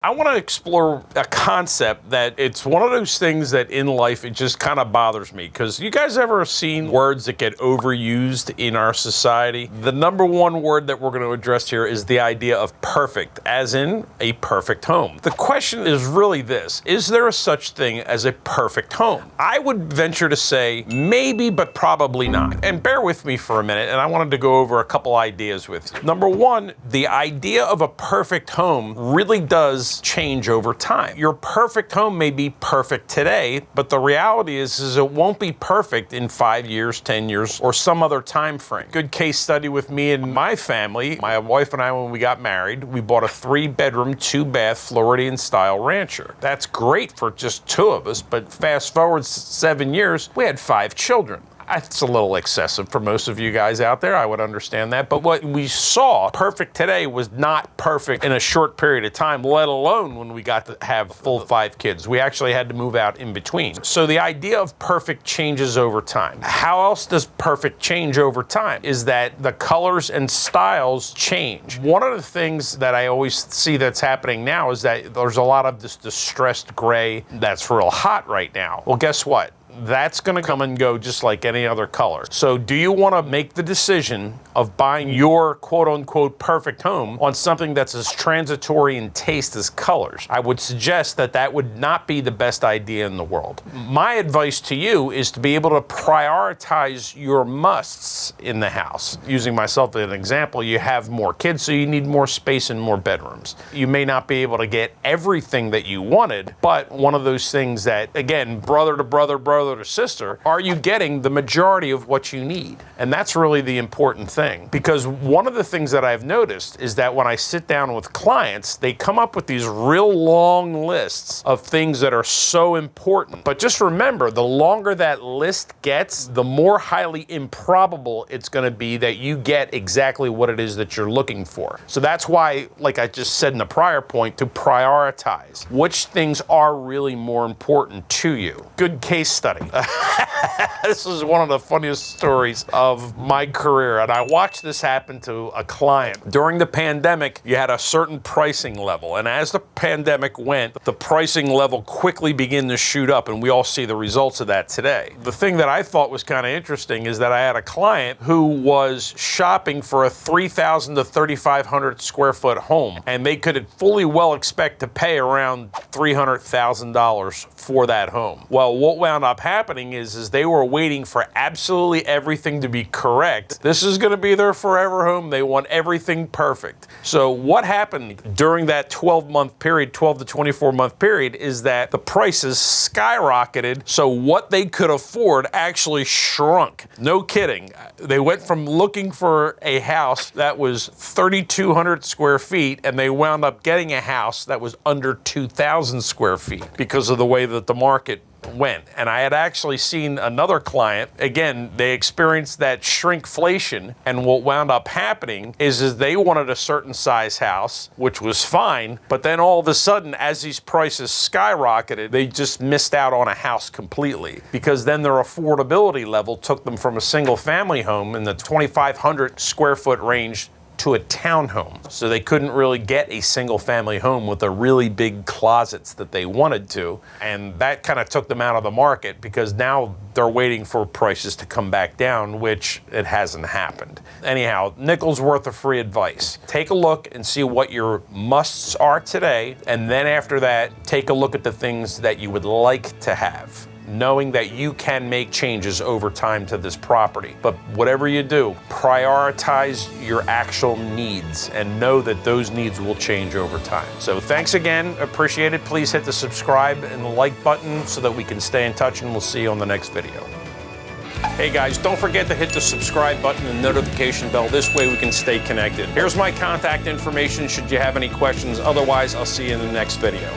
I want to explore a concept that it's one of those things that in life it just kind of bothers me, because you guys ever seen words that get overused in our society? The number one word that we're going to address here is the idea of perfect, as in a perfect home. The question is really this: is there a such thing as a perfect home? I would venture to say maybe, but probably not. And bear with me for a minute, and I wanted to go over a couple ideas with you. Number one, the idea of a perfect home really does change over time. Your perfect home may be perfect today, but the reality is it won't be perfect in 5 years, 10 years, or some other time frame. Good case study with me and my family. My wife and I, when we got married, we bought a 3-bedroom, 2-bath Floridian style rancher. That's great for just 2 of us, but fast forward 7 years, we had 5 children. That's a little excessive for most of you guys out there. I would understand that. But what we saw perfect today was not perfect in a short period of time, let alone when we got to have full 5 kids. We actually had to move out in between. So the idea of perfect changes over time. How else does perfect change over time? Is that the colors and styles change. One of the things that I always see that's happening now is that there's a lot of this distressed gray that's real hot right now. Well, guess what? That's going to come and go just like any other color. So do you want to make the decision of buying your quote-unquote perfect home on something that's as transitory in taste as colors? I would suggest that that would not be the best idea in the world. My advice to you is to be able to prioritize your musts in the house. Using myself as an example, you have more kids, so you need more space and more bedrooms. You may not be able to get everything that you wanted, but one of those things that, again, brother to brother, brother to sister, are you getting the majority of what you need? And that's really the important thing, because one of the things that I've noticed is that when I sit down with clients, they come up with these real long lists of things that are so important. But just remember, the longer that list gets, the more highly improbable it's going to be that you get exactly what it is that you're looking for. So that's why, like I just said in the prior point, to prioritize which things are really more important to you. Good case study. This is one of the funniest stories of my career, and I watched this happen to a client. During the pandemic, you had a certain pricing level, and as the pandemic went, the pricing level quickly began to shoot up, and we all see the results of that today. The thing that I thought was kind of interesting is that I had a client who was shopping for a 3,000 to 3,500 square foot home, and they could fully well expect to pay around $300,000 for that home. Well, what wound up happening is they were waiting for absolutely everything to be correct. This is going to be their forever home. They want everything perfect. So what happened during that 12-month period, 12 to 24-month period, is that the prices skyrocketed. So what they could afford actually shrunk. No kidding. They went from looking for a house that was 3,200 square feet, and they wound up getting a house that was under 2,000 square feet because of the way that the market went. And I had actually seen another client, again, they experienced that shrinkflation, and what wound up happening is they wanted a certain size house, which was fine, but then all of a sudden, as these prices skyrocketed, they just missed out on a house completely, because then their affordability level took them from a single family home in the 2,500 square foot range to a townhome. So they couldn't really get a single family home with the really big closets that they wanted to. And that kind of took them out of the market, because now they're waiting for prices to come back down, which it hasn't happened. Anyhow, nickel's worth of free advice. Take a look and see what your musts are today. And then after that, take a look at the things that you would like to have, knowing that you can make changes over time to this property. But whatever you do, prioritize your actual needs and know that those needs will change over time. So thanks again, appreciate it. Please hit the subscribe and the like button so that we can stay in touch, and we'll see you on the next video. Hey guys, don't forget to hit the subscribe button and notification bell. This way we can stay connected. Here's my contact information should you have any questions. Otherwise, I'll see you in the next video.